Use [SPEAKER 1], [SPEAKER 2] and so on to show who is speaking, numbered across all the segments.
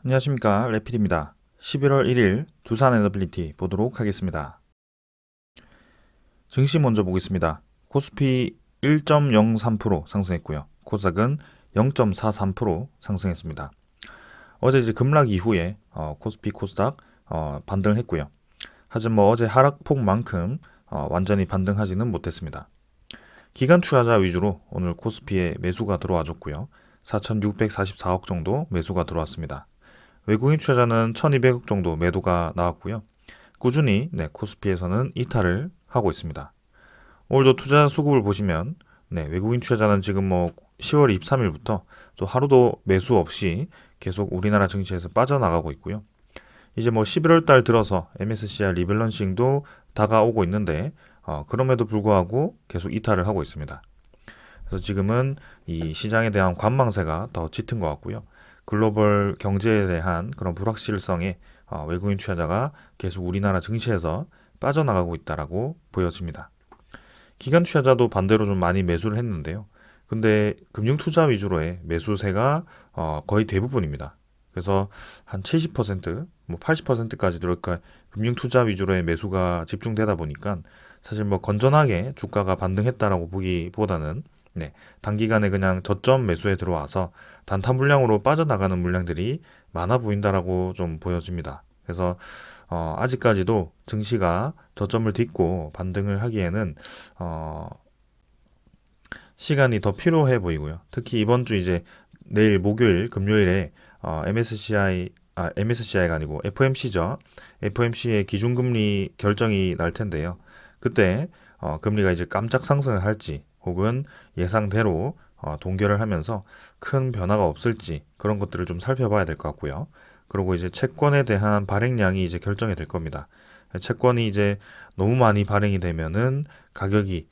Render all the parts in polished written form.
[SPEAKER 1] 안녕하십니까, 레피드입니다. 11월 1일 두산 에너빌리티 보도록 하겠습니다. 증시 먼저 보겠습니다. 코스피 1.03% 상승했고요. 코스닥은 0.43% 상승했습니다. 어제 이제 급락 이후에 코스피 코스닥 반등을 했고요. 하지만 어제 하락폭만큼 완전히 반등하지는 못했습니다. 기관 투자자 위주로 오늘 코스피에 매수가 들어와 줬고요. 4,644억 정도 매수가 들어왔습니다. 외국인 투자자는 1,200억 정도 매도가 나왔고요. 꾸준히 코스피에서는 이탈을 하고 있습니다. 오늘도 투자 수급을 보시면 외국인 투자자는 지금 10월 23일부터 또 하루도 매수 없이 계속 우리나라 증시에서 빠져나가고 있고요. 이제 11월 달 들어서 MSCI 리밸런싱도 다가오고 있는데 그럼에도 불구하고 계속 이탈을 하고 있습니다. 그래서 지금은 이 시장에 대한 관망세가 더 짙은 것 같고요. 글로벌 경제에 대한 그런 불확실성에 외국인 투자자가 계속 우리나라 증시에서 빠져나가고 있다라고 보여집니다. 기관 투자자도 반대로 좀 많이 매수를 했는데요. 근데 금융 투자 위주로의 매수세가 거의 대부분입니다. 그래서 한 70%, 80%까지도 이렇게 금융 투자 위주로의 매수가 집중되다 보니까 사실 건전하게 주가가 반등했다라고 보기보다는 단기간에 그냥 저점 매수에 들어와서 단타 물량으로 빠져나가는 물량들이 많아 보인다라고 좀 보여집니다. 그래서 아직까지도 증시가 저점을 딛고 반등을 하기에는 시간이 더 필요해 보이고요. 특히 이번 주 이제 내일 목요일, 금요일에 MSCI가 아니고 FOMC죠. FOMC의 기준금리 결정이 날 텐데요. 그때 금리가 이제 깜짝 상승을 할지 혹은 예상대로 동결을 하면서 큰 변화가 없을지 그런 것들을 좀 살펴봐야 될 것 같고요. 그리고 이제 채권에 대한 발행량이 이제 결정이 될 겁니다. 채권이 이제 너무 많이 발행이 되면은 가격이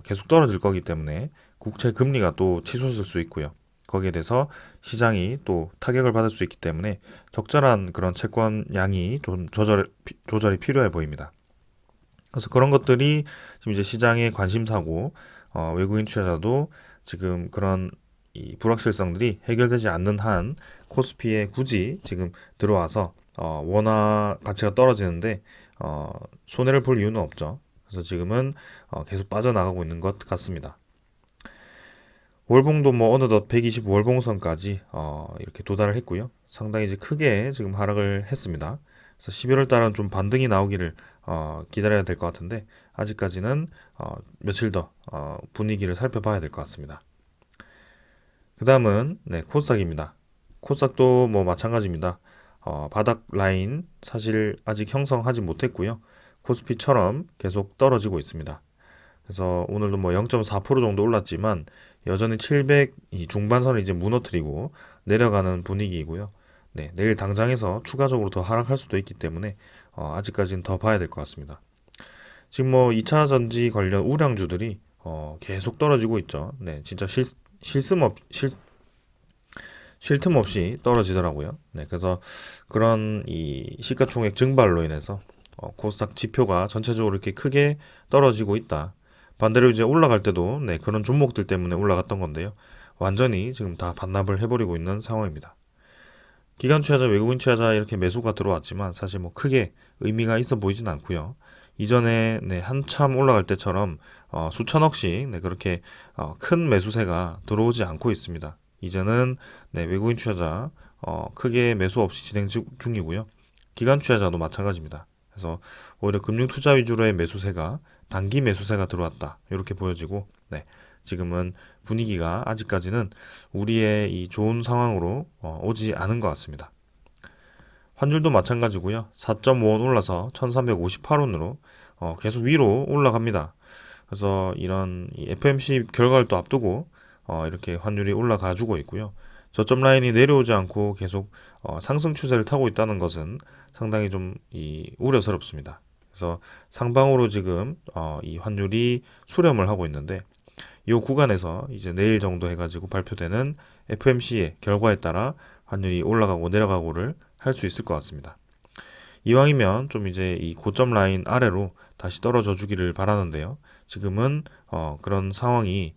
[SPEAKER 1] 계속 떨어질 거기 때문에 국채 금리가 또 치솟을 수 있고요. 거기에 대해서 시장이 또 타격을 받을 수 있기 때문에 적절한 그런 채권 양이 좀 조절이 필요해 보입니다. 그래서 그런 것들이 지금 이제 시장의 관심사고 외국인 투자자도 지금 그런 이 불확실성들이 해결되지 않는 한 코스피에 굳이 지금 들어와서 원화 가치가 떨어지는데 손해를 볼 이유는 없죠. 그래서 지금은 계속 빠져나가고 있는 것 같습니다. 월봉도 어느덧 120 월봉선까지 이렇게 도달을 했고요. 상당히 이제 크게 지금 하락을 했습니다. 그래서 11월 달은 좀 반등이 나오기를 기다려야 될 것 같은데 아직까지는 며칠 더 분위기를 살펴봐야 될 것 같습니다. 그 다음은 코스닥입니다. 코스닥도 마찬가지입니다. 바닥 라인 사실 아직 형성하지 못했고요. 코스피처럼 계속 떨어지고 있습니다. 그래서 오늘도 0.4% 정도 올랐지만 여전히 700 이 중반선을 이제 무너뜨리고 내려가는 분위기이고요. 내일 당장에서 추가적으로 더 하락할 수도 있기 때문에 아직까지는 더 봐야 될 것 같습니다. 지금 2차 전지 관련 우량주들이 계속 떨어지고 있죠. 진짜 쉴 틈 없이 떨어지더라고요. 그래서 그런 이 시가총액 증발로 인해서 코스닥 지표가 전체적으로 이렇게 크게 떨어지고 있다. 반대로 이제 올라갈 때도 그런 종목들 때문에 올라갔던 건데요. 완전히 지금 다 반납을 해버리고 있는 상황입니다. 기관 투자자, 외국인 투자자 이렇게 매수가 들어왔지만 사실 크게 의미가 있어 보이진 않고요. 이전에 한참 올라갈 때처럼 수천억씩 그렇게 큰 매수세가 들어오지 않고 있습니다. 이제는 외국인 투자자 크게 매수 없이 진행 중이고요. 기관 투자자도 마찬가지입니다. 그래서 오히려 금융 투자 위주로의 매수세가 단기 매수세가 들어왔다 이렇게 보여지고 지금은 분위기가 아직까지는 우리의 이 좋은 상황으로 오지 않은 것 같습니다. 환율도 마찬가지고요. 4.5원 올라서 1358원으로 계속 위로 올라갑니다. 그래서 이런 이 FOMC 결과를 또 앞두고 이렇게 환율이 올라가 주고 있고요. 저점 라인이 내려오지 않고 계속 상승 추세를 타고 있다는 것은 상당히 좀 우려스럽습니다. 그래서 상방으로 지금 이 환율이 수렴을 하고 있는데 이 구간에서 이제 내일 정도 해가지고 발표되는 FOMC의 결과에 따라 환율이 올라가고 내려가고를 할 수 있을 것 같습니다. 이왕이면 좀 이제 이 고점 라인 아래로 다시 떨어져 주기를 바라는데요. 지금은 그런 상황이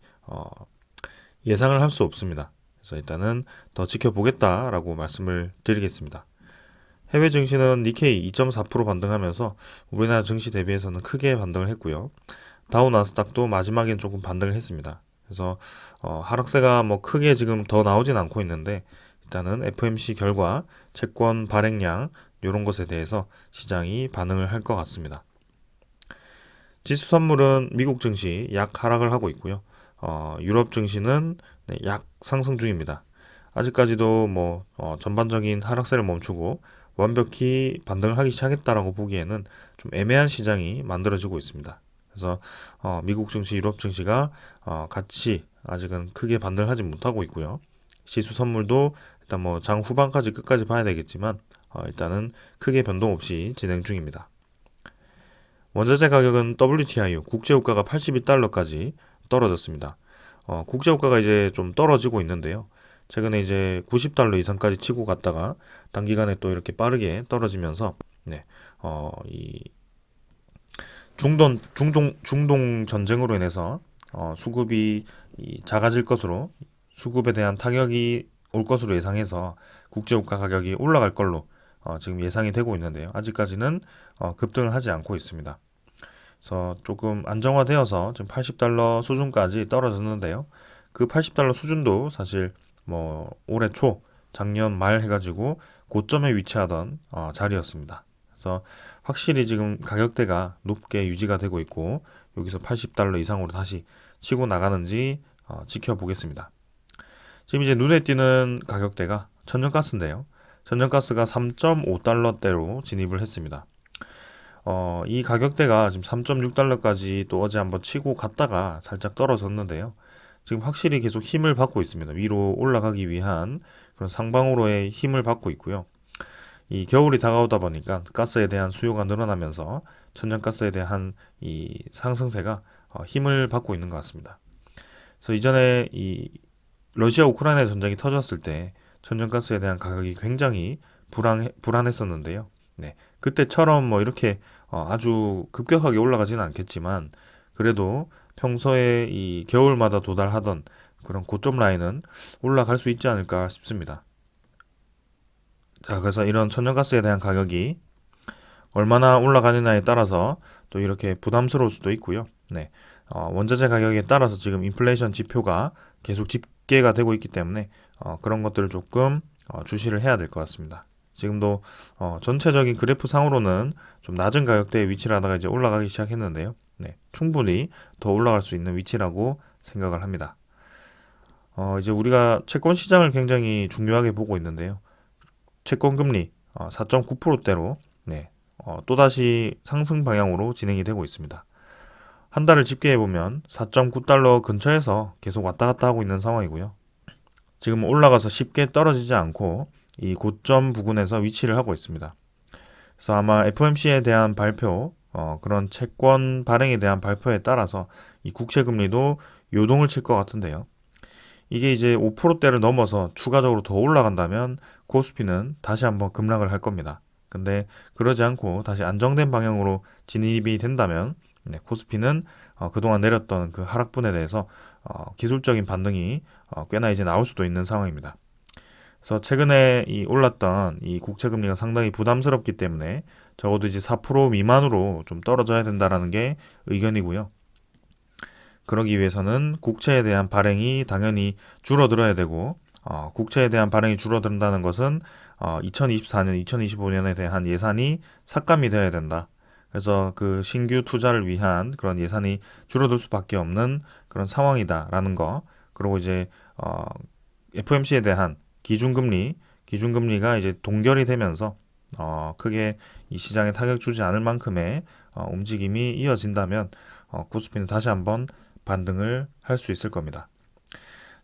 [SPEAKER 1] 예상을 할 수 없습니다. 그래서 일단은 더 지켜보겠다라고 말씀을 드리겠습니다. 해외 증시는 니케이 2.4% 반등하면서 우리나라 증시 대비해서는 크게 반등을 했고요. 다우 나스닥도 마지막엔 조금 반등을 했습니다. 그래서 하락세가 뭐 크게 지금 더 나오진 않고 있는데 일단은 FOMC 결과 채권 발행량 이런 것에 대해서 시장이 반응을 할 것 같습니다. 지수 선물은 미국 증시 약 하락을 하고 있고요. 유럽 증시는 약 상승 중입니다. 아직까지도 뭐 전반적인 하락세를 멈추고 완벽히 반등을 하기 시작했다라고 보기에는 좀 애매한 시장이 만들어지고 있습니다. 그래서 미국 증시, 유럽 증시가 같이 아직은 크게 반등을 하지 못하고 있고요. 지수 선물도 일단 뭐 장 후반까지 끝까지 봐야 되겠지만 일단은 크게 변동 없이 진행 중입니다. 원자재 가격은 WTI 국제유가가 82달러까지 떨어졌습니다. 국제유가가 이제 좀 떨어지고 있는데요. 최근에 이제 90달러 이상까지 치고 갔다가 단기간에 또 이렇게 빠르게 떨어지면서 이 중동 전쟁으로 인해서 수급이 작아질 것으로 수급에 대한 타격이 올 것으로 예상해서 국제유가 가격이 올라갈 걸로 지금 예상이 되고 있는데요. 아직까지는 급등을 하지 않고 있습니다. 그래서 조금 안정화되어서 지금 80달러 수준까지 떨어졌는데요. 그 80달러 수준도 사실 뭐 올해 초 작년 말 해가지고 고점에 위치하던 자리였습니다. 그래서 확실히 지금 가격대가 높게 유지가 되고 있고 여기서 80달러 이상으로 다시 치고 나가는지 지켜보겠습니다. 지금 이제 눈에 띄는 가격대가 천연가스인데요. 천연가스가 3.5달러대로 진입을 했습니다. 이 가격대가 지금 3.6달러까지 또 어제 한번 치고 갔다가 살짝 떨어졌는데요. 지금 확실히 계속 힘을 받고 있습니다. 위로 올라가기 위한 그런 상방으로의 힘을 받고 있고요. 이 겨울이 다가오다 보니까 가스에 대한 수요가 늘어나면서 천연가스에 대한 이 상승세가 힘을 받고 있는 것 같습니다. 그래서 이전에 이 러시아 우크라이나 전쟁이 터졌을 때 천연가스에 대한 가격이 굉장히 불안했었는데요. 네, 그때처럼 뭐 이렇게 아주 급격하게 올라가지는 않겠지만 그래도 평소에 이 겨울마다 도달하던 그런 고점 라인은 올라갈 수 있지 않을까 싶습니다. 자, 그래서 이런 천연가스에 대한 가격이 얼마나 올라가느냐에 따라서 또 이렇게 부담스러울 수도 있고요. 네, 원자재 가격에 따라서 지금 인플레이션 지표가 계속 집계가 되고 있기 때문에 그런 것들을 조금 주시를 해야 될 것 같습니다. 지금도 전체적인 그래프 상으로는 좀 낮은 가격대에 위치를 하다가 이제 올라가기 시작했는데요. 네, 충분히 더 올라갈 수 있는 위치라고 생각을 합니다. 이제 우리가 채권 시장을 굉장히 중요하게 보고 있는데요. 채권 금리 4.9%대로 네, 또다시 상승 방향으로 진행이 되고 있습니다. 한 달을 집계해 보면 4.9달러 근처에서 계속 왔다 갔다 하고 있는 상황이고요. 지금 올라가서 쉽게 떨어지지 않고 이 고점 부근에서 위치를 하고 있습니다. 그래서 아마 FOMC에 대한 발표, 그런 채권 발행에 대한 발표에 따라서 이 국채 금리도 요동을 칠 것 같은데요. 이게 이제 5%대를 넘어서 추가적으로 더 올라간다면 코스피는 다시 한번 급락을 할 겁니다. 근데 그러지 않고 다시 안정된 방향으로 진입이 된다면 코스피는 그동안 내렸던 그 하락분에 대해서 기술적인 반등이 꽤나 이제 나올 수도 있는 상황입니다. 그래서 최근에 이 올랐던 이 국채 금리가 상당히 부담스럽기 때문에 적어도 이제 4% 미만으로 좀 떨어져야 된다라는 게 의견이고요. 그러기 위해서는 국채에 대한 발행이 당연히 줄어들어야 되고 국채에 대한 발행이 줄어든다는 것은 2024년, 2025년에 대한 예산이 삭감이 되어야 된다. 그래서 그 신규 투자를 위한 그런 예산이 줄어들 수밖에 없는 그런 상황이다라는 거. 그리고 이제 FOMC에 대한 기준금리가 이제 동결이 되면서 크게 이 시장에 타격 주지 않을 만큼의 움직임이 이어진다면 코스피는 다시 한번 반등을 할 수 있을 겁니다.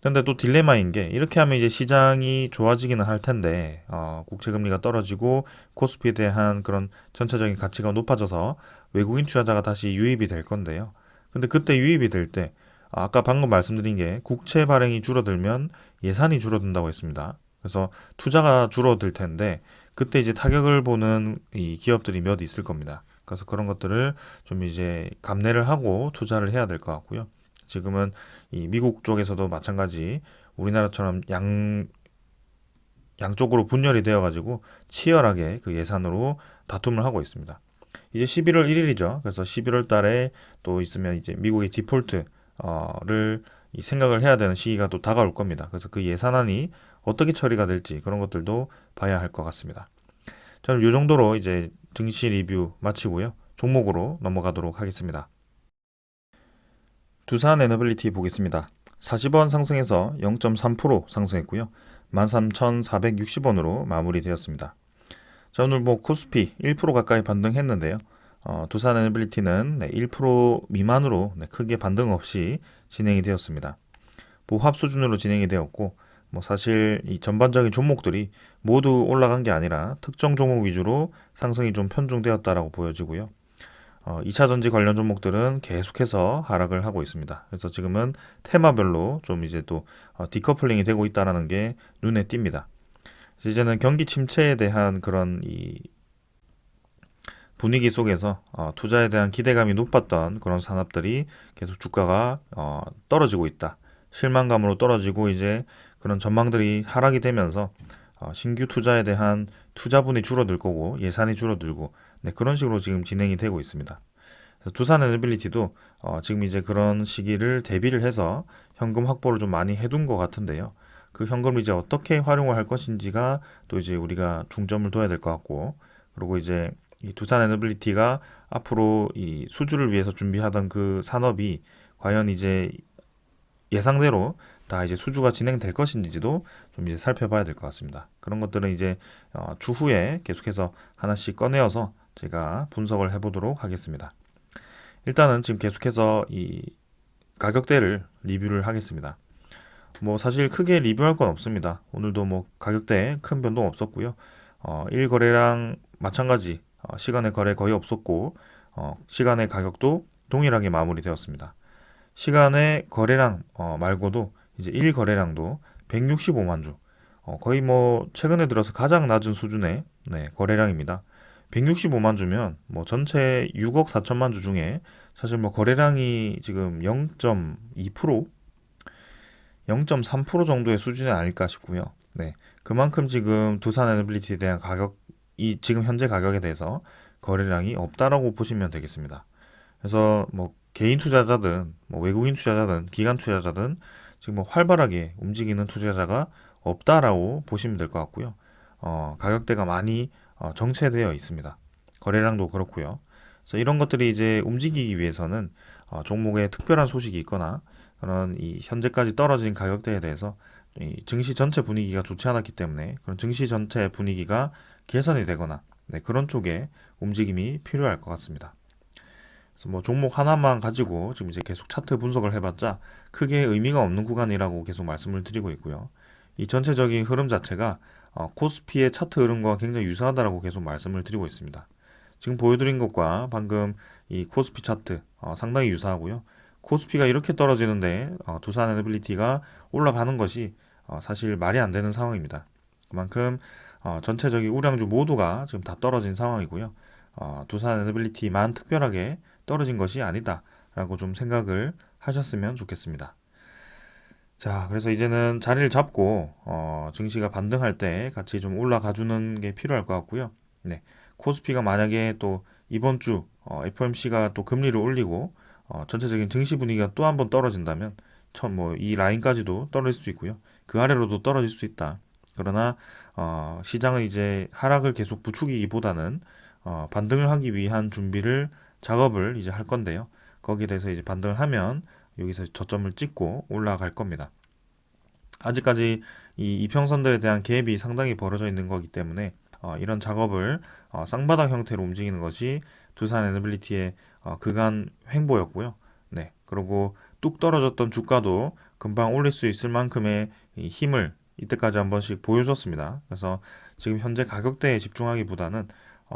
[SPEAKER 1] 그런데 또 딜레마인 게 이렇게 하면 이제 시장이 좋아지기는 할 텐데 국채 금리가 떨어지고 코스피에 대한 그런 전체적인 가치가 높아져서 외국인 투자자가 다시 유입이 될 건데요. 근데 그때 유입이 될 때 아까 방금 말씀드린 게 국채 발행이 줄어들면 예산이 줄어든다고 했습니다. 그래서 투자가 줄어들 텐데 그때 이제 타격을 보는 이 기업들이 몇 있을 겁니다. 그래서 그런 것들을 좀 이제 감내를 하고 투자를 해야 될 것 같고요. 지금은 이 미국 쪽에서도 마찬가지 우리나라처럼 양쪽으로 분열이 되어가지고 치열하게 그 예산으로 다툼을 하고 있습니다. 이제 11월 1일이죠. 그래서 11월 달에 또 있으면 이제 미국의 디폴트를 이 생각을 해야 되는 시기가 또 다가올 겁니다. 그래서 그 예산안이 어떻게 처리가 될지 그런 것들도 봐야 할 것 같습니다. 저는 이 정도로 이제 증시 리뷰 마치고요. 종목으로 넘어가도록 하겠습니다. 두산 에너빌리티 보겠습니다. 40원 상승해서 0.3% 상승했고요. 13,460원으로 마무리되었습니다. 자, 오늘 뭐 코스피 1% 가까이 반등했는데요. 두산 에너빌리티는 1% 미만으로 크게 반등 없이 진행이 되었습니다. 보합 수준으로 진행이 되었고, 뭐 사실 이 전반적인 종목들이 모두 올라간 게 아니라 특정 종목 위주로 상승이 좀 편중되었다라고 보여지고요. 2차 전지 관련 종목들은 계속해서 하락을 하고 있습니다. 그래서 지금은 테마별로 좀 이제 또 디커플링이 되고 있다는 게 눈에 띕니다. 그래서 이제는 경기 침체에 대한 그런 이 분위기 속에서 투자에 대한 기대감이 높았던 그런 산업들이 계속 주가가 떨어지고 있다. 실망감으로 떨어지고 이제 그런 전망들이 하락이 되면서 신규 투자에 대한 투자분이 줄어들 거고 예산이 줄어들고 그런 식으로 지금 진행이 되고 있습니다. 그래서 두산 에너빌리티도 지금 이제 그런 시기를 대비를 해서 현금 확보를 좀 많이 해둔 것 같은데요. 그 현금을 이제 어떻게 활용을 할 것인지가 또 이제 우리가 중점을 둬야 될 것 같고, 그리고 이제 이 두산 에너빌리티가 앞으로 이 수주를 위해서 준비하던 그 산업이 과연 이제 예상대로 다 이제 수주가 진행될 것인지도 좀 이제 살펴봐야 될 것 같습니다. 그런 것들은 이제 추후에 계속해서 하나씩 꺼내어서 제가 분석을 해보도록 하겠습니다. 일단은 지금 계속해서 이 가격대를 리뷰를 하겠습니다. 뭐 사실 크게 리뷰할 건 없습니다. 오늘도 뭐 가격대에 큰 변동 없었고요. 1거래량 마찬가지 시간의 거래 거의 없었고 시간의 가격도 동일하게 마무리되었습니다. 시간의 거래량 말고도 이제 1거래량도 165만 주, 거의 뭐 최근에 들어서 가장 낮은 수준의 거래량입니다. 165만 주면 뭐 전체 6억 4천만 주 중에 사실 뭐 거래량이 지금 0.2%, 0.3% 정도의 수준이 아닐까 싶고요. 네, 그만큼 지금 두산 에너빌리티에 대한 가격이 지금 현재 가격에 대해서 거래량이 없다라고 보시면 되겠습니다. 그래서 뭐 개인 투자자든 뭐 외국인 투자자든 기관 투자자든 지금 뭐 활발하게 움직이는 투자자가 없다라고 보시면 될 것 같고요. 가격대가 많이 정체되어 있습니다. 거래량도 그렇고요. 그래서 이런 것들이 이제 움직이기 위해서는 종목에 특별한 소식이 있거나 그런 이 현재까지 떨어진 가격대에 대해서 이 증시 전체 분위기가 좋지 않았기 때문에 그런 증시 전체 분위기가 개선이 되거나 그런 쪽에 움직임이 필요할 것 같습니다. 그래서 뭐 종목 하나만 가지고 지금 이제 계속 차트 분석을 해봤자 크게 의미가 없는 구간이라고 계속 말씀을 드리고 있고요. 이 전체적인 흐름 자체가 코스피의 차트 흐름과 굉장히 유사하다라고 계속 말씀을 드리고 있습니다. 지금 보여드린 것과 방금 이 코스피 차트 상당히 유사하고요. 코스피가 이렇게 떨어지는데 두산 에너빌리티가 올라가는 것이 사실 말이 안 되는 상황입니다. 그만큼 전체적인 우량주 모두가 지금 다 떨어진 상황이고요. 두산 에너빌리티만 특별하게 떨어진 것이 아니다라고 좀 생각을 하셨으면 좋겠습니다. 자, 그래서 이제는 자리를 잡고 증시가 반등할 때 같이 좀 올라가 주는 게 필요할 것 같고요. 네, 코스피가 만약에 또 이번 주 FOMC가 또 금리를 올리고 전체적인 증시 분위기가 또 한번 떨어진다면 이 라인까지도 떨어질 수도 있고요. 그 아래로도 떨어질 수 있다. 그러나 시장은 이제 하락을 계속 부추기기보다는 반등을 하기 위한 작업을 이제 할 건데요. 거기에 대해서 이제 반등을 하면 여기서 저점을 찍고 올라갈 겁니다. 아직까지 이 이평선들에 대한 갭이 상당히 벌어져 있는 거기 때문에 이런 작업을 쌍바닥 형태로 움직이는 것이 두산 에너빌리티의 그간 횡보였고요. 네, 그리고 뚝 떨어졌던 주가도 금방 올릴 수 있을 만큼의 이 힘을 이때까지 한 번씩 보여줬습니다. 그래서 지금 현재 가격대에 집중하기보다는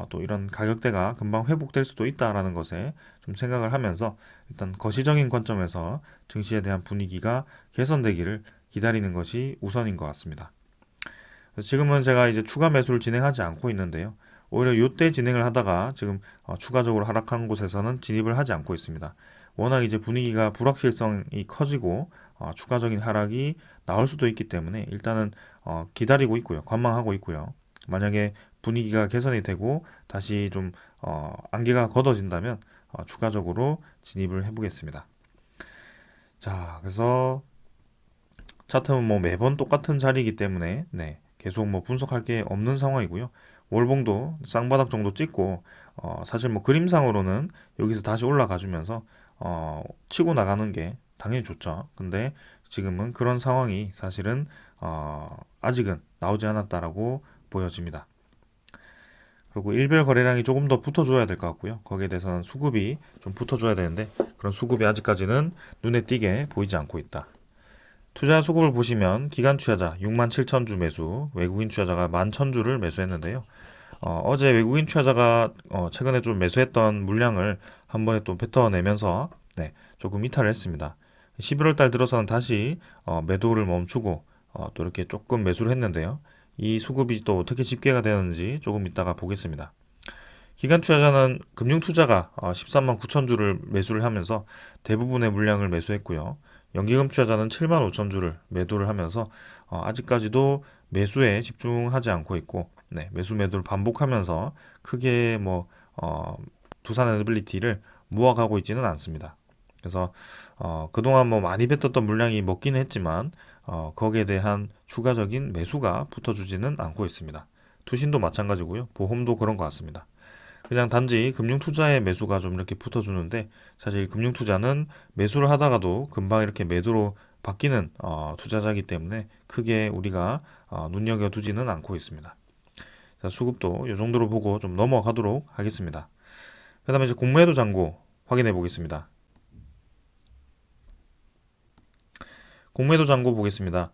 [SPEAKER 1] 또 이런 가격대가 금방 회복될 수도 있다라는 것에 좀 생각을 하면서 일단 거시적인 관점에서 증시에 대한 분위기가 개선되기를 기다리는 것이 우선인 것 같습니다. 그래서 지금은 제가 이제 추가 매수를 진행하지 않고 있는데요. 오히려 이때 진행을 하다가 지금 추가적으로 하락한 곳에서는 진입을 하지 않고 있습니다. 워낙 이제 분위기가 불확실성이 커지고 추가적인 하락이 나올 수도 있기 때문에 일단은 기다리고 있고요. 관망하고 있고요. 만약에 분위기가 개선이 되고 다시 좀 안개가 걷어진다면 추가적으로 진입을 해보겠습니다. 자, 그래서 차트는 뭐 매번 똑같은 자리이기 때문에 계속 뭐 분석할 게 없는 상황이고요. 월봉도 쌍바닥 정도 찍고 사실 뭐 그림상으로는 여기서 다시 올라가 주면서 치고 나가는 게 당연히 좋죠. 근데 지금은 그런 상황이 사실은 아직은 나오지 않았다라고 보여집니다. 그리고 일별 거래량이 조금 더 붙어줘야 될 것 같고요. 거기에 대해서는 수급이 좀 붙어줘야 되는데 그런 수급이 아직까지는 눈에 띄게 보이지 않고 있다. 투자 수급을 보시면 기관 투자자 6만 7천 주 매수, 외국인 투자자가 1만 1천 주를 매수했는데요. 어제 외국인 투자자가 최근에 좀 매수했던 물량을 한 번에 또 뱉어내면서 조금 이탈을 했습니다. 11월 달 들어서는 다시 매도를 멈추고 또 이렇게 조금 매수를 했는데요. 이 수급이 또 어떻게 집계가 되는지 조금 이따가 보겠습니다. 기관 투자자는 금융 투자가 13만 9천 주를 매수를 하면서 대부분의 물량을 매수했고요. 연기금 투자자는 7만 5천 주를 매도를 하면서 아직까지도 매수에 집중하지 않고 있고 매수 매도를 반복하면서 크게 뭐 두산 에너빌리티를 모아가고 있지는 않습니다. 그래서 그동안 뭐 많이 뱉었던 물량이 먹기는 했지만 거기에 대한 추가적인 매수가 붙어주지는 않고 있습니다. 투신도 마찬가지고요. 보험도 그런 것 같습니다. 그냥 단지 금융투자의 매수가 좀 이렇게 붙어주는데 사실 금융투자는 매수를 하다가도 금방 이렇게 매도로 바뀌는 투자자이기 때문에 크게 우리가 눈여겨두지는 않고 있습니다. 자, 수급도 이 정도로 보고 좀 넘어가도록 하겠습니다. 그 다음에 이제 공매도 잔고 확인해 보겠습니다. 공매도 잔고 보겠습니다.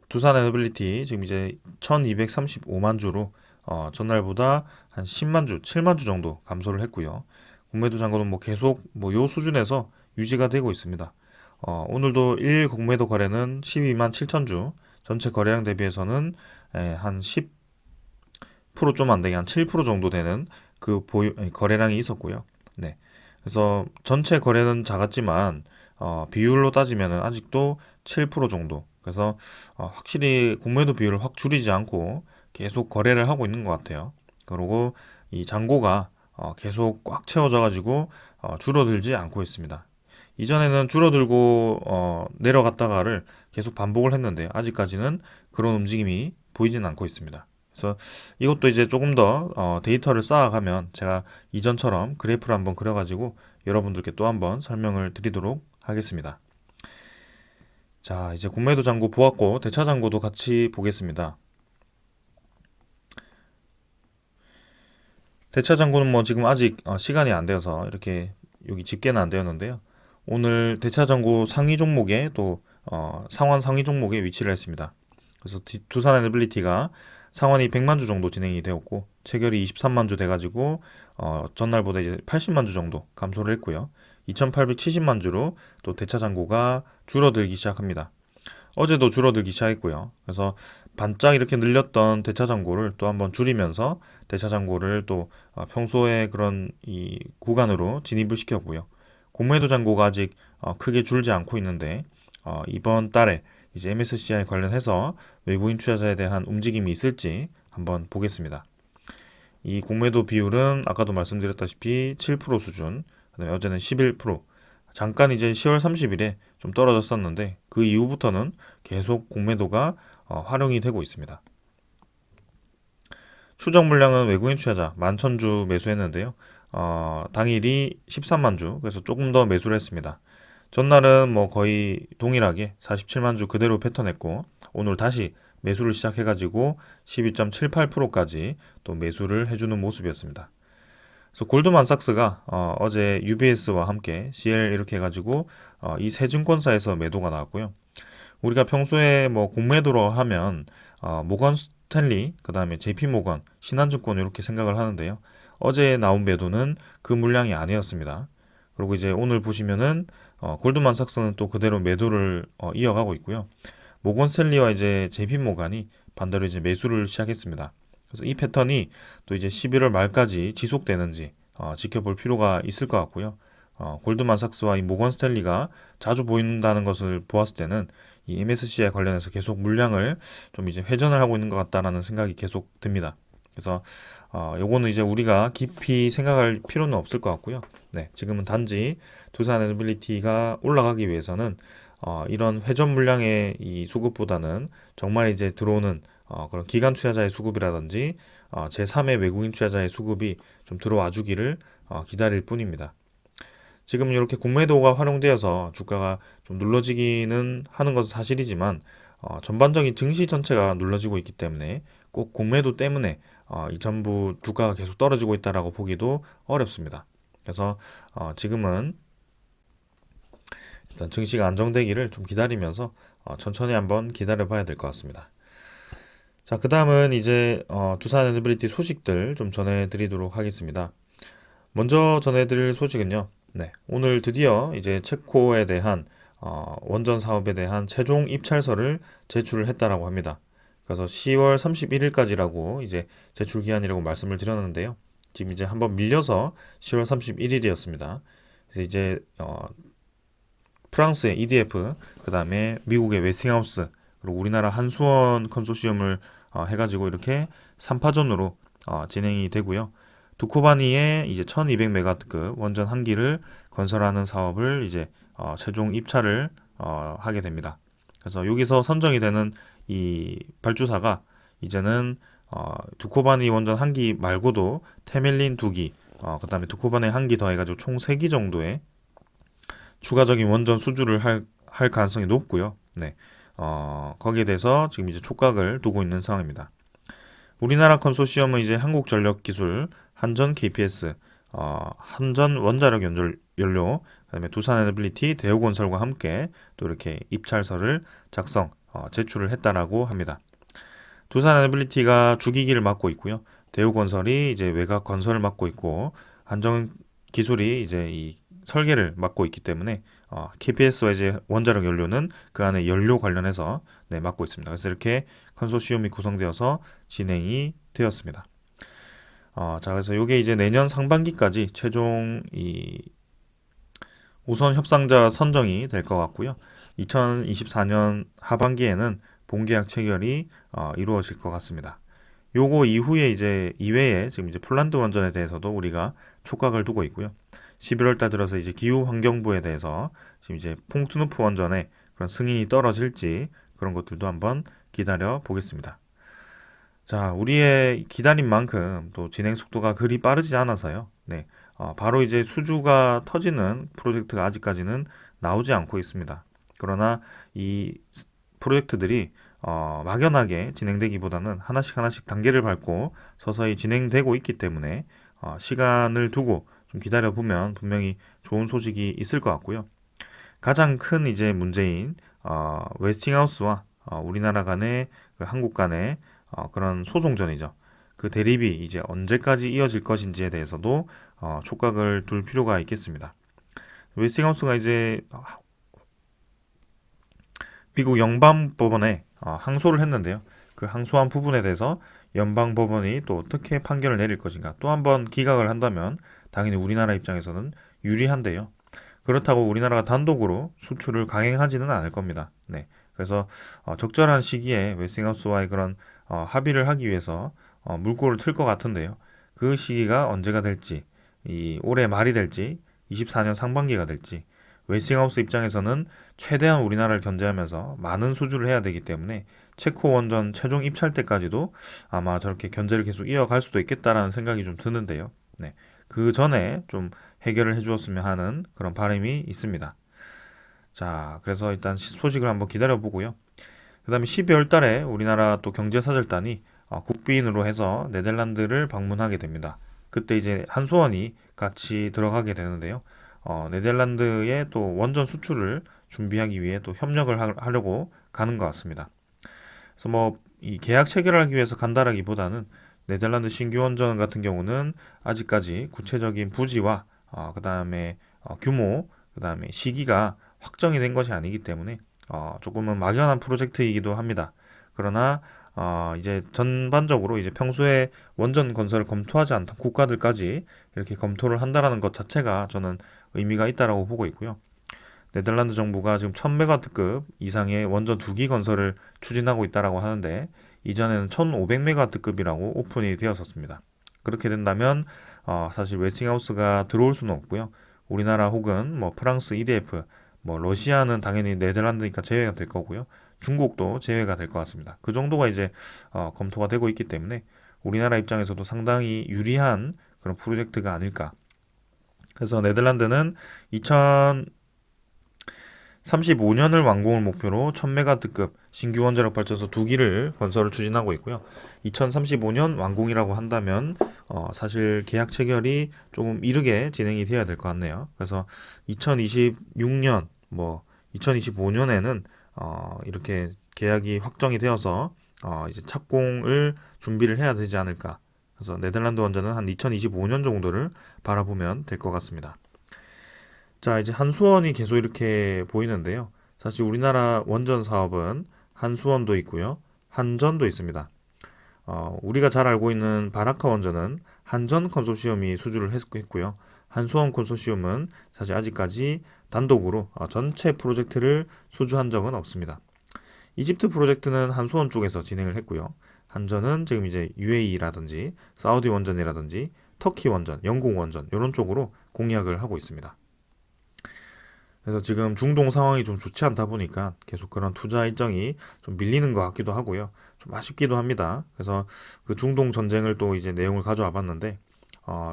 [SPEAKER 1] 두산 에너빌리티 지금 이제 1235만 주로 전날보다 한 10만 주, 7만 주 정도 감소를 했고요. 공매도 잔고는 뭐 계속 뭐 요 수준에서 유지가 되고 있습니다. 오늘도 1 공매도 거래는 12만 7천 주, 전체 거래량 대비해서는 한 10% 좀 안 되게 한 7% 정도 되는 그 거래량이 있었고요. 네. 그래서 전체 거래는 작았지만 비율로 따지면은 아직도 7% 정도. 그래서 확실히 공매도 비율을 확 줄이지 않고 계속 거래를 하고 있는 것 같아요. 그리고 이 잔고가 계속 꽉 채워져 가지고 줄어들지 않고 있습니다. 이전에는 줄어들고 내려갔다가를 계속 반복을 했는데 아직까지는 그런 움직임이 보이진 않고 있습니다. 그래서 이것도 이제 조금 더 데이터를 쌓아가면 제가 이전처럼 그래프를 한번 그려가지고 여러분들께 또 한번 설명을 드리도록 하겠습니다. 자, 이제 공매도 잔고 보았고 대차 잔고도 같이 보겠습니다. 대차 잔고는 뭐 지금 아직 시간이 안 되어서 이렇게 여기 집계는 안 되었는데요. 오늘 대차 잔고 상위 종목에 또 상환 상위 종목에 위치를 했습니다. 그래서 두산 에너빌리티가 상환이 100만 주 정도 진행이 되었고 체결이 23만 주 돼가지고 전날보다 이제 80만 주 정도 감소를 했고요. 2,870만 주로 또 대차 잔고가 줄어들기 시작합니다. 어제도 줄어들기 시작했고요. 그래서 반짝 이렇게 늘렸던 대차 잔고를 또 한번 줄이면서 대차 잔고를 또 평소에 그런 이 구간으로 진입을 시켰고요. 공매도 잔고가 아직 크게 줄지 않고 있는데 이번 달에 이제 MSCI 관련해서 외국인 투자자에 대한 움직임이 있을지 한번 보겠습니다. 이 공매도 비율은 아까도 말씀드렸다시피 7% 수준, 그다음에 어제는 11%, 잠깐 이제 10월 30일에 좀 떨어졌었는데 그 이후부터는 계속 공매도가 활용이 되고 있습니다. 추적 물량은 외국인 투자자 11,000주 매수했는데요. 당일이 13만 주, 그래서 조금 더 매수를 했습니다. 전날은 뭐 거의 동일하게 47만 주 그대로 패턴했고 오늘 다시 매수를 시작해가지고 12.78%까지 또 매수를 해주는 모습이었습니다. 그래서 골드만삭스가 어제 UBS와 함께 CL 이렇게 해가지고 이 세 증권사에서 매도가 나왔고요. 우리가 평소에 뭐 공매도로 하면 모건 스탠리, 그 다음에 JP모건, 신한증권 이렇게 생각을 하는데요. 어제 나온 매도는 그 물량이 아니었습니다. 그리고 이제 오늘 보시면은 골드만삭스는 또 그대로 매도를 이어가고 있고요. 모건 스탠리와 이제 JP모건이 반대로 이제 매수를 시작했습니다. 그래서 이 패턴이 또 이제 11월 말까지 지속되는지 지켜볼 필요가 있을 것 같고요. 골드만삭스와 이 모건 스탠리가 자주 보인다는 것을 보았을 때는 이 MSCI 관련해서 계속 물량을 좀 이제 회전을 하고 있는 것 같다라는 생각이 계속 듭니다. 그래서 요거는 이제 우리가 깊이 생각할 필요는 없을 것 같고요. 네, 지금은 단지 두산 에너빌리티가 올라가기 위해서는 이런 회전 물량의 이 수급보다는 정말 이제 들어오는 그런 기관 투자자의 수급이라든지 제3의 외국인 투자자의 수급이 좀 들어와 주기를 기다릴 뿐입니다. 지금 이렇게 국매도가 활용되어서 주가가 좀 눌러지기는 하는 것은 사실이지만 전반적인 증시 전체가 눌러지고 있기 때문에 꼭 국매도 때문에 이 전부 주가가 계속 떨어지고 있다라고 보기도 어렵습니다. 그래서 지금은 일단 증시가 안정되기를 좀 기다리면서 천천히 한번 기다려 봐야 될 것 같습니다. 자, 그 다음은 이제 두산 에너빌리티 소식들 좀 전해드리도록 하겠습니다. 먼저 전해드릴 소식은요. 네, 오늘 드디어 이제 체코에 대한 원전 사업에 대한 최종 입찰서를 제출을 했다라고 합니다. 그래서 10월 31일까지라고 이제 제출 기한이라고 말씀을 드렸는데요. 지금 이제 한번 밀려서 10월 31일이었습니다. 그래서 이제 프랑스의 EDF, 그 다음에 미국의 웨스팅하우스, 그리고 우리나라 한수원 컨소시엄을 해가지고 이렇게 3파전으로 진행이 되고요. 두코바니의 이제 1200메가와트급 원전 한 기를 건설하는 사업을 이제 최종 입찰을 하게 됩니다. 그래서 여기서 선정이 되는 이 발주사가 이제는 두코바니 원전 한 기 말고도 테멜린 두 기, 그다음에 두코바니 한 기 더해가지고 총 3기 정도의 추가적인 원전 수주를 할 가능성이 높고요. 네, 거기에 대해서 지금 이제 촉각을 두고 있는 상황입니다. 우리나라 컨소시엄은 이제 한국전력기술, 한전 KPS, 한전 원자력 연료, 그다음에 두산에너빌리티, 대우건설과 함께 또 이렇게 입찰서를 제출을 했다라고 합니다. 두산에너빌리티가 주기기를 맡고 있고요. 대우건설이 이제 외곽 건설을 맡고 있고 한전기술이 이제 이 설계를 맡고 있기 때문에 KPS와 이제 원자력 연료는 그 안에 연료 관련해서 네, 맡고 있습니다. 그래서 이렇게 컨소시엄이 구성되어서 진행이 되었습니다. 자, 그래서 이게 이제 내년 상반기까지 최종 이 우선 협상자 선정이 될 것 같고요. 2024년 하반기에는 본계약 체결이 이루어질 것 같습니다. 요거 이후에 이제 이외에 지금 이제 폴란드 원전에 대해서도 우리가 촉각을 두고 있고요. 11월 달 들어서 이제 기후환경부에 대해서 지금 이제 퐁투누프 원전에 그런 승인이 떨어질지 그런 것들도 한번 기다려 보겠습니다. 자, 우리의 기다린 만큼 또 진행 속도가 그리 빠르지 않아서요. 네, 바로 이제 수주가 터지는 프로젝트가 아직까지는 나오지 않고 있습니다. 그러나 이 프로젝트들이 막연하게 진행되기보다는 하나씩 하나씩 단계를 밟고 서서히 진행되고 있기 때문에 시간을 두고 좀 기다려 보면 분명히 좋은 소식이 있을 것 같고요. 가장 큰 이제 문제인 웨스팅하우스와 우리나라 간의 한국 간의 그런 소송전이죠. 그 대립이 이제 언제까지 이어질 것인지에 대해서도 촉각을 둘 필요가 있겠습니다. 웨스팅하우스가 이제 미국 연방법원에 항소를 했는데요. 그 항소한 부분에 대해서 연방법원이 또 어떻게 판결을 내릴 것인가 또 한 번 기각을 한다면 당연히 우리나라 입장에서는 유리한데요. 그렇다고 우리나라가 단독으로 수출을 강행하지는 않을 겁니다. 네. 그래서 적절한 시기에 웨스팅하우스와의 그런 합의를 하기 위해서 물꼬를 틀 것 같은데요. 그 시기가 언제가 될지, 이 올해 말이 될지, 24년 상반기가 될지, 웨스팅하우스 입장에서는 최대한 우리나라를 견제하면서 많은 수주를 해야 되기 때문에 체코 원전 최종 입찰 때까지도 아마 저렇게 견제를 계속 이어갈 수도 있겠다라는 생각이 좀 드는데요. 네. 그 전에 좀 해결을 해주었으면 하는 그런 바람이 있습니다. 자, 그래서 일단 소식을 한번 기다려보고요. 그 다음에 12월 달에 우리나라 또 경제사절단이 국비인으로 해서 네덜란드를 방문하게 됩니다. 그때 이제 한수원이 같이 들어가게 되는데요. 네덜란드의 또 원전 수출을 준비하기 위해 또 협력을 하려고 가는 것 같습니다. 그래서 뭐 이 계약 체결을 하기 위해서 간다라기보다는 네덜란드 신규 원전 같은 경우는 아직까지 구체적인 부지와 그 다음에 규모, 그 다음에 시기가 확정이 된 것이 아니기 때문에 조금은 막연한 프로젝트이기도 합니다. 그러나 이제 전반적으로 이제 평소에 원전 건설을 검토하지 않던 국가들까지 이렇게 검토를 한다라는 것 자체가 저는 의미가 있다라고 보고 있고요. 네덜란드 정부가 지금 1000메가와트급 이상의 원전 2기 건설을 추진하고 있다라고 하는데 이전에는 1500메가와트급이라고 오픈이 되었었습니다. 그렇게 된다면 사실 웨스팅하우스가 들어올 수는 없고요. 우리나라 혹은 뭐 프랑스 EDF, 뭐 러시아는 당연히 네덜란드니까 제외가 될 거고요. 중국도 제외가 될 것 같습니다. 그 정도가 이제 검토가 되고 있기 때문에 우리나라 입장에서도 상당히 유리한 그런 프로젝트가 아닐까. 그래서 네덜란드는 2035년을 완공을 목표로 1000메가와트급 신규 원자력 발전소 2기를 건설을 추진하고 있고요. 2035년 완공이라고 한다면 사실 계약 체결이 조금 이르게 진행이 돼야 될 것 같네요. 그래서 2026년 뭐 2025년에는 이렇게 계약이 확정이 되어서 이제 착공을 준비를 해야 되지 않을까. 그래서 네덜란드 원전은 한 2025년 정도를 바라보면 될 것 같습니다. 자, 이제 한수원이 계속 이렇게 보이는데요. 사실 우리나라 원전 사업은 한수원도 있고요. 한전도 있습니다. 우리가 잘 알고 있는 바라카 원전은 한전 컨소시엄이 수주를 했고요. 한수원 컨소시엄은 사실 아직까지 단독으로 전체 프로젝트를 수주한 적은 없습니다. 이집트 프로젝트는 한수원 쪽에서 진행을 했고요. 한전은 지금 이제 UAE라든지 사우디 원전이라든지 터키 원전, 영국 원전 이런 쪽으로 공략을 하고 있습니다. 그래서 지금 중동 상황이 좀 좋지 않다 보니까 계속 그런 투자 일정이 좀 밀리는 것 같기도 하고요. 좀 아쉽기도 합니다. 그래서 그 중동 전쟁을 또 이제 내용을 가져와 봤는데,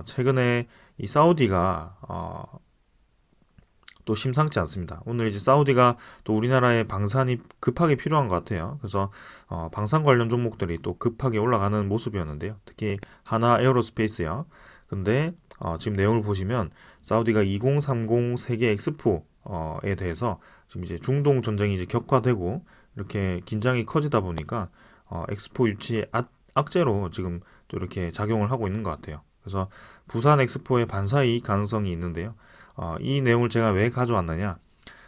[SPEAKER 1] 최근에 이 사우디가, 또 심상치 않습니다. 오늘 이제 사우디가 또 우리나라에 방산이 급하게 필요한 것 같아요. 그래서 방산 관련 종목들이 또 급하게 올라가는 모습이었는데요. 특히 하나 에어로스페이스요. 근데 지금 내용을 보시면 사우디가 2030 세계 엑스포에 대해서 지금 이제 중동 전쟁이 이제 격화되고 이렇게 긴장이 커지다 보니까 엑스포 유치 악재로 지금 또 이렇게 작용을 하고 있는 것 같아요. 그래서 부산 엑스포의 반사이익 가능성이 있는데요. 이 내용을 제가 왜 가져왔느냐?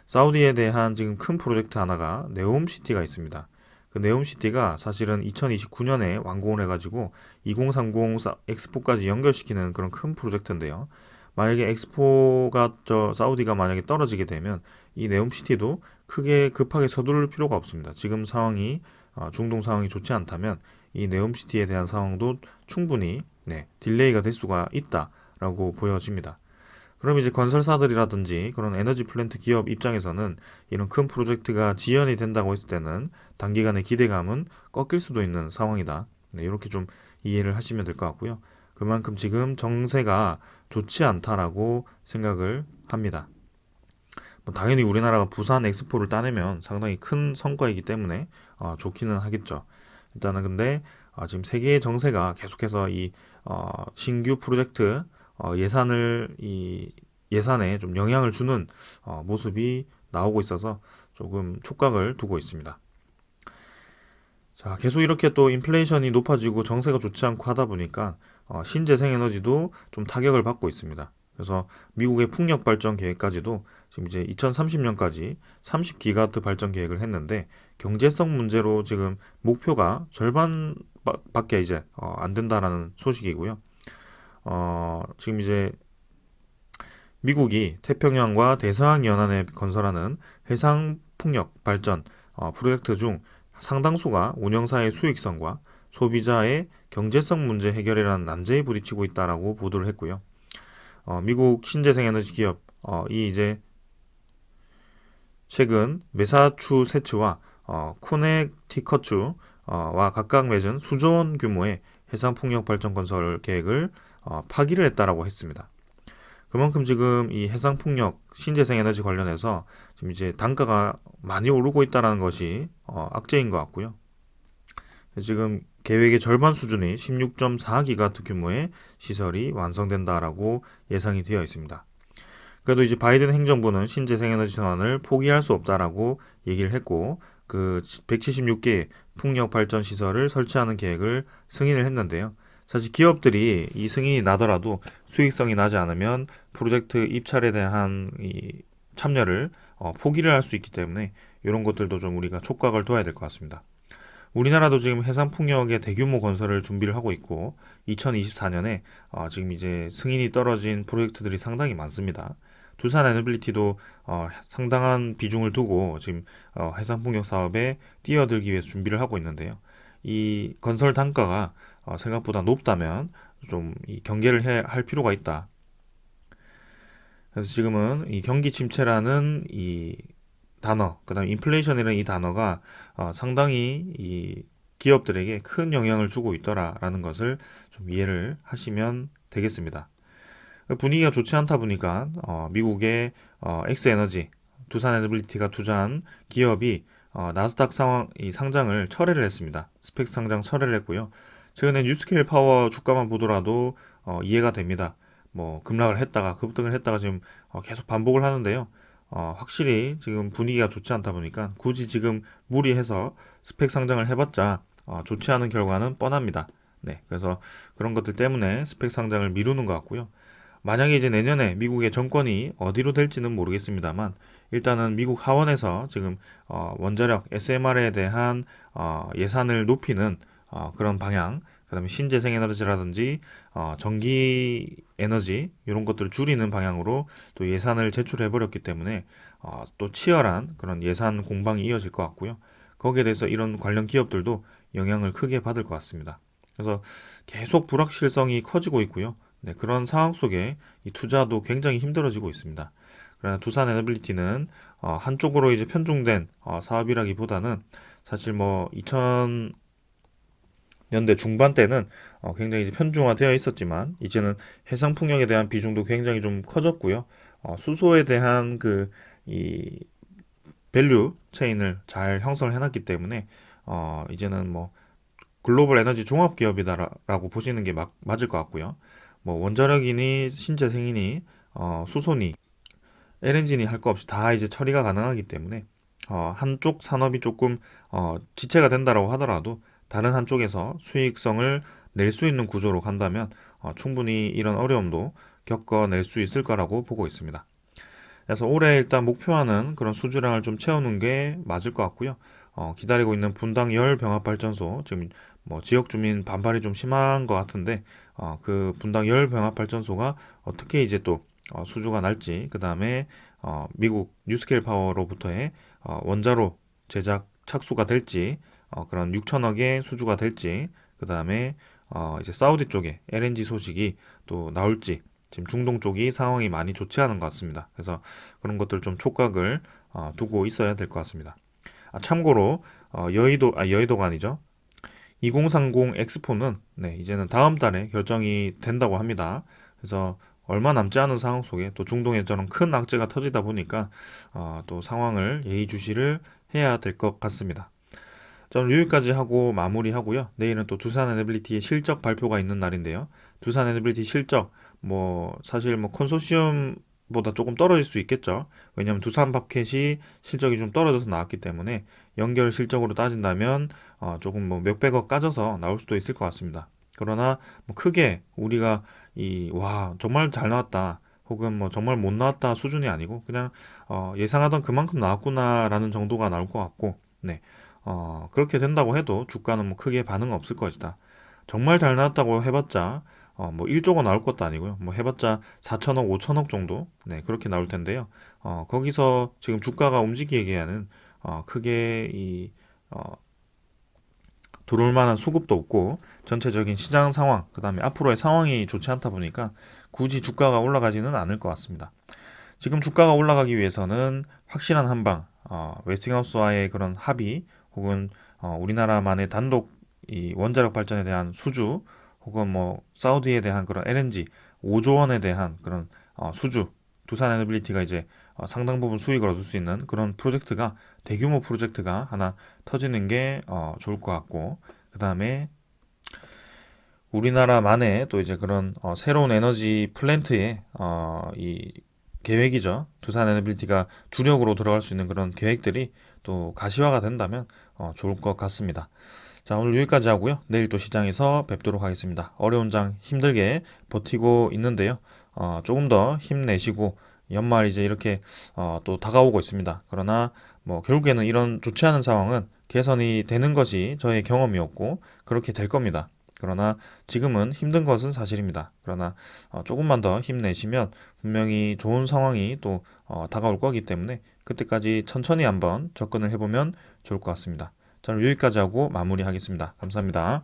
[SPEAKER 1] 사우디에 대한 지금 큰 프로젝트 하나가 네옴시티가 있습니다. 그 네옴시티가 사실은 2029년에 완공을 해가지고 2030 엑스포까지 연결시키는 그런 큰 프로젝트인데요. 만약에 엑스포가 사우디가 만약에 떨어지게 되면 이 네옴시티도 크게 급하게 서두를 필요가 없습니다. 지금 상황이 중동 상황이 좋지 않다면 이 네옴시티에 대한 상황도 충분히 딜레이가 될 수가 있다라고 보여집니다. 그럼 이제 건설사들이라든지 그런 에너지 플랜트 기업 입장에서는 이런 큰 프로젝트가 지연이 된다고 했을 때는 단기간의 기대감은 꺾일 수도 있는 상황이다. 이렇게 좀 이해를 하시면 될 것 같고요. 그만큼 지금 정세가 좋지 않다라고 생각을 합니다. 뭐 당연히 우리나라가 부산 엑스포를 따내면 상당히 큰 성과이기 때문에 좋기는 하겠죠. 일단은 근데 지금 세계의 정세가 계속해서 이 신규 프로젝트 예산에 좀 영향을 주는 모습이 나오고 있어서 조금 촉각을 두고 있습니다. 자, 계속 이렇게 또 인플레이션이 높아지고 정세가 좋지 않고 하다 보니까 신재생에너지도 좀 타격을 받고 있습니다. 그래서 미국의 풍력 발전 계획까지도 지금 이제 2030년까지 30기가와트 발전 계획을 했는데 경제성 문제로 지금 목표가 절반밖에 이제 안 된다라는 소식이고요. 지금 이제 미국이 태평양과 대서양 연안에 건설하는 해상 풍력 발전 프로젝트 중 상당수가 운영사의 수익성과 소비자의 경제성 문제 해결이라는 난제에 부딪히고 있다라고 보도를 했고요. 미국 신재생에너지 기업이 이제 최근 매사추세츠와 코네티커츠와 각각 맺은 수조 원 규모의 해상 풍력 발전 건설 계획을 파기를 했다라고 했습니다. 그만큼 지금 이 해상 풍력 신재생 에너지 관련해서 지금 이제 단가가 많이 오르고 있다는 것이 악재인 것 같고요. 지금 계획의 절반 수준의 16.4기가와트 규모의 시설이 완성된다라고 예상이 되어 있습니다. 그래도 이제 바이든 행정부는 신재생 에너지 전환을 포기할 수 없다라고 얘기를 했고 그 176개의 풍력 발전 시설을 설치하는 계획을 승인을 했는데요. 사실 기업들이 이 승인이 나더라도 수익성이 나지 않으면 프로젝트 입찰에 대한 이 참여를 포기를 할 수 있기 때문에 이런 것들도 좀 우리가 촉각을 둬야 될 것 같습니다. 우리나라도 지금 해상풍력의 대규모 건설을 준비를 하고 있고 2024년에 지금 이제 승인이 떨어진 프로젝트들이 상당히 많습니다. 두산 에너빌리티도 상당한 비중을 두고 지금 해상풍력 사업에 뛰어들기 위해서 준비를 하고 있는데요. 이 건설 단가가 생각보다 높다면 좀 이 경계를 할 필요가 있다. 그래서 지금은 이 경기 침체라는 이 단어, 그다음 인플레이션이라는 이 단어가 상당히 이 기업들에게 큰 영향을 주고 있더라라는 것을 좀 이해를 하시면 되겠습니다. 분위기가 좋지 않다 보니까 미국의 엑스에너지, 두산에너빌리티가 투자한 기업이 나스닥 이 상장을 철회를 했습니다. 스펙 상장 철회를 했고요. 최근에 뉴스케일 파워 주가만 보더라도 이해가 됩니다. 뭐 급락을 했다가 급등을 했다가 지금 계속 반복을 하는데요. 확실히 지금 분위기가 좋지 않다 보니까 굳이 지금 무리해서 스펙 상장을 해봤자 좋지 않은 결과는 뻔합니다. 네, 그래서 그런 것들 때문에 스펙 상장을 미루는 것 같고요. 만약에 이제 내년에 미국의 정권이 어디로 될지는 모르겠습니다만 일단은 미국 하원에서 지금 원자력 SMR에 대한 예산을 높이는 그런 방향, 그다음에 신재생 에너지라든지 전기 에너지 이런 것들을 줄이는 방향으로 또 예산을 제출해 버렸기 때문에 또 치열한 그런 예산 공방이 이어질 것 같고요. 거기에 대해서 이런 관련 기업들도 영향을 크게 받을 것 같습니다. 그래서 계속 불확실성이 커지고 있고요. 네, 그런 상황 속에 이 투자도 굉장히 힘들어지고 있습니다. 그러나 두산 에너빌리티는 한쪽으로 이제 편중된 사업이라기보다는 사실 뭐 2000년대 중반 때는 굉장히 이제 편중화되어 있었지만 이제는 해상 풍력에 대한 비중도 굉장히 좀 커졌고요. 수소에 대한 그 이 밸류 체인을 잘 형성을 해놨기 때문에 이제는 뭐 글로벌 에너지 종합 기업이다라고 보시는 게 맞을 것 같고요. 뭐 원자력이니 신재생이니 수소니 LNG니 할 거 없이 다 이제 처리가 가능하기 때문에 한쪽 산업이 조금 지체가 된다라고 하더라도 다른 한쪽에서 수익성을 낼 수 있는 구조로 간다면 충분히 이런 어려움도 겪어낼 수 있을 거라고 보고 있습니다. 그래서 올해 일단 목표하는 그런 수주량을 좀 채우는 게 맞을 것 같고요. 기다리고 있는 분당 열 병합 발전소 지금 뭐 지역 주민 반발이 좀 심한 것 같은데 그 분당 열 병합 발전소가 어떻게 이제 또 수주가 날지 그 다음에 미국 뉴스케일 파워로부터의 원자로 제작 착수가 될지 그런 6천억의 수주가 될지 그 다음에 이제 사우디 쪽에 LNG 소식이 또 나올지 지금 중동 쪽이 상황이 많이 좋지 않은 것 같습니다. 그래서 그런 것들 좀 촉각을 두고 있어야 될 것 같습니다. 참고로 여의도가 아니죠. 2030 엑스포는 네, 이제는 다음 달에 결정이 된다고 합니다. 그래서 얼마 남지 않은 상황 속에 또 중동에 저런 큰 악재가 터지다 보니까 또 상황을 예의주시를 해야 될 것 같습니다. 저는 여기까지 하고 마무리하고요. 내일은 또 두산 에너빌리티의 실적 발표가 있는 날인데요. 두산 에너빌리티 실적 뭐 사실 뭐 컨소시엄보다 조금 떨어질 수 있겠죠. 왜냐하면 두산밥켓이 실적이 좀 떨어져서 나왔기 때문에 연결 실적으로 따진다면 조금 뭐 몇백억 까져서 나올 수도 있을 것 같습니다. 그러나 뭐 크게 우리가 와 정말 잘 나왔다 혹은 뭐 정말 못 나왔다 수준이 아니고 그냥 예상하던 그만큼 나왔구나라는 정도가 나올 것 같고 네. 그렇게 된다고 해도 주가는 뭐 크게 반응 없을 것이다. 정말 잘 나왔다고 해봤자 뭐 1조가 나올 것도 아니고요. 뭐 해봤자 4천억, 5천억 정도 네 그렇게 나올 텐데요. 거기서 지금 주가가 움직이기에는 크게 들어올 만한 수급도 없고 전체적인 시장 상황, 그다음에 앞으로의 상황이 좋지 않다 보니까 굳이 주가가 올라가지는 않을 것 같습니다. 지금 주가가 올라가기 위해서는 확실한 한방, 웨스팅하우스와의 그런 합의, 혹은 우리나라만의 단독 이 원자력 발전에 대한 수주, 혹은 뭐 사우디에 대한 그런 LNG 5조 원에 대한 그런 수주, 두산 에너빌리티가 이제 상당 부분 수익을 얻을 수 있는 그런 프로젝트가 대규모 프로젝트가 하나 터지는 게 좋을 것 같고 그 다음에 우리나라만의 또 이제 그런 새로운 에너지 플랜트의 이 계획이죠. 두산 에너빌리티가 주력으로 들어갈 수 있는 그런 계획들이 또 가시화가 된다면 좋을 것 같습니다. 자, 오늘 여기까지 하고요. 내일 또 시장에서 뵙도록 하겠습니다. 어려운 장 힘들게 버티고 있는데요. 조금 더 힘내시고 연말 이제 이렇게 또 다가오고 있습니다. 그러나 뭐 결국에는 이런 좋지 않은 상황은 개선이 되는 것이 저의 경험이었고 그렇게 될 겁니다. 그러나 지금은 힘든 것은 사실입니다. 그러나 조금만 더 힘내시면 분명히 좋은 상황이 또 다가올 거기 때문에 그때까지 천천히 한번 접근을 해보면 좋을 것 같습니다. 저는 여기까지 하고 마무리하겠습니다. 감사합니다.